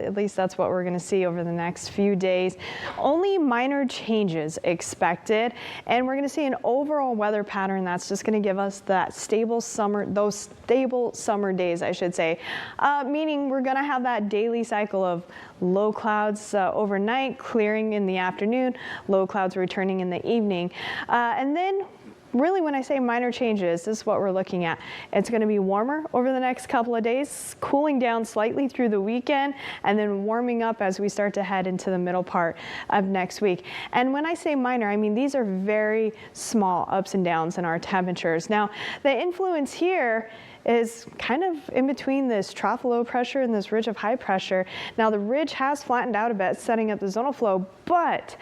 At least that's what we're going to see over the next few days. Only minor changes expected, and we're going to see an overall weather pattern that's just going to give us that stable summer, those stable summer days, I should say, meaning we're going to have that daily cycle of low clouds overnight, clearing in the afternoon, low clouds returning in the evening, and then really, when I say minor changes, this is what we're looking at. It's going to be warmer over the next couple of days, cooling down slightly through the weekend, and then warming up as we start to head into the middle part of next week. And when I say minor, I mean these are very small ups and downs in our temperatures. Now, the influence here is kind of in between this trough low pressure and this ridge of high pressure. Now, the ridge has flattened out a bit, setting up the zonal flow, but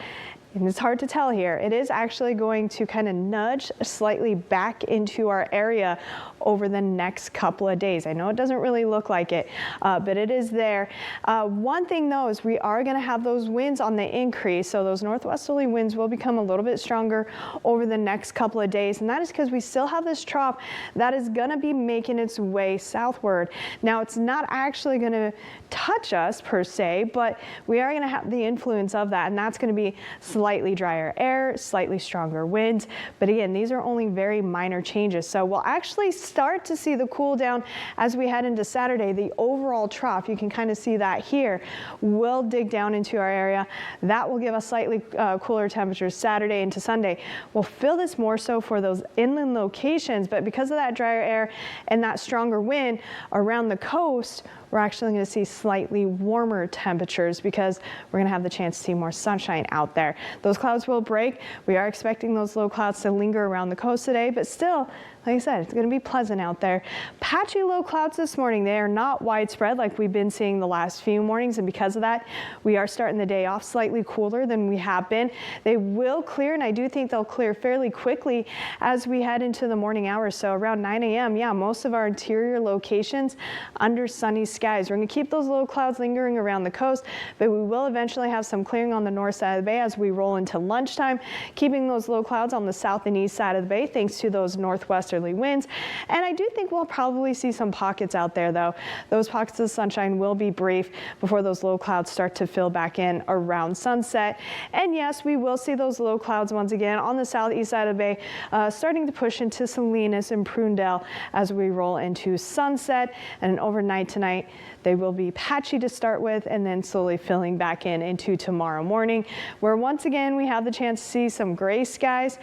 and it's hard to tell here, it is actually going to kind of nudge slightly back into our area over the next couple of days. I know it doesn't really look like it, but it is there. One thing though is we are going to have those winds on the increase, so those northwesterly winds will become a little bit stronger over the next couple of days, and that is because we still have this trough that is going to be making its way southward. Now, it's not actually going to touch us per se, but we are going to have the influence of that, and that's going to be slightly drier air, slightly stronger winds. But again, these are only very minor changes. So we'll actually start to see the cool down as we head into Saturday. The overall trough, you can kind of see that here, will dig down into our area. That will give us slightly cooler temperatures Saturday into Sunday. We'll feel this more so for those inland locations, but because of that drier air and that stronger wind around the coast, we're actually going to see slightly warmer temperatures because we're going to have the chance to see more sunshine out there. Those clouds will break. We are expecting those low clouds to linger around the coast today, but still, like I said, it's going to be pleasant out there. Patchy low clouds this morning. They are not widespread like we've been seeing the last few mornings, and because of that, we are starting the day off slightly cooler than we have been. They will clear, and I do think they'll clear fairly quickly as we head into the morning hours. So around 9 a.m., yeah, most of our interior locations under sunny skies. We're going to keep those low clouds lingering around the coast, but we will eventually have some clearing on the north side of the bay as we roll into lunchtime, keeping those low clouds on the south and east side of the bay thanks to those northwesterly winds. And I do think we'll probably see some pockets out there, though. Those pockets of sunshine will be brief before those low clouds start to fill back in around sunset. And yes, we will see those low clouds once again on the southeast side of the bay, starting to push into Salinas and Prudendale as we roll into sunset. And overnight tonight, they will be patchy to start with and then slowly filling back in into tomorrow morning, where once again we have the chance to see some gray skies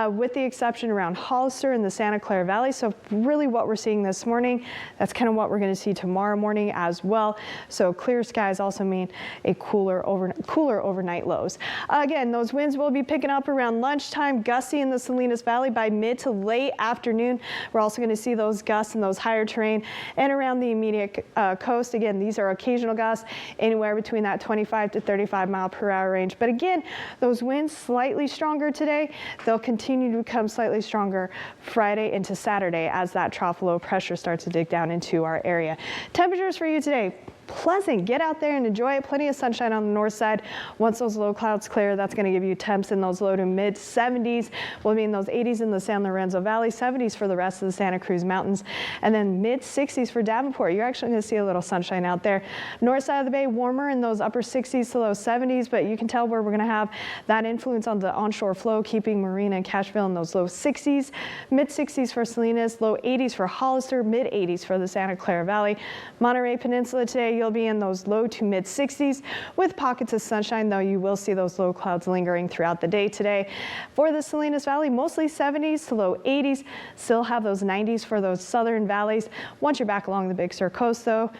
with the exception around Hollister and the Santa Clara Valley. So really what we're seeing this morning, that's kind of what we're going to see tomorrow morning as well. So clear skies also mean a cooler overnight lows. Again, those winds will be picking up around lunchtime, gusty in the Salinas Valley by mid to late afternoon. We're also going to see those gusts and those higher terrain and around the immediate coast. Again, these are occasional gusts anywhere between that 25 to 35 mile per hour range. But again, those winds slightly stronger today. They'll continue to become slightly stronger Friday into Saturday as that trough low pressure starts to dig down into our area. Temperatures for you today, pleasant. Get out there and enjoy it. Plenty of sunshine on the north side. Once those low clouds clear, that's going to give you temps in those low to mid 70s. We'll be in those 80s in the San Lorenzo Valley, 70s for the rest of the Santa Cruz Mountains, and then mid 60s for Davenport. You're actually going to see a little sunshine out there. North side of the bay, warmer in those upper 60s to low 70s, but you can tell where we're going to have that influence on the onshore flow, keeping Marina and Cashville in those low 60s, mid 60s for Salinas, low 80s for Hollister, mid 80s for the Santa Clara Valley. Monterey Peninsula today, you'll be in those low to mid 60s with pockets of sunshine, though you will see those low clouds lingering throughout the day today. For the Salinas Valley, mostly 70s to low 80s. Still have those 90s for those southern valleys. Once you're back along the Big Sur coast, though,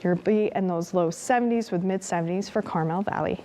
you'll be in those low 70s with mid 70s for Carmel Valley.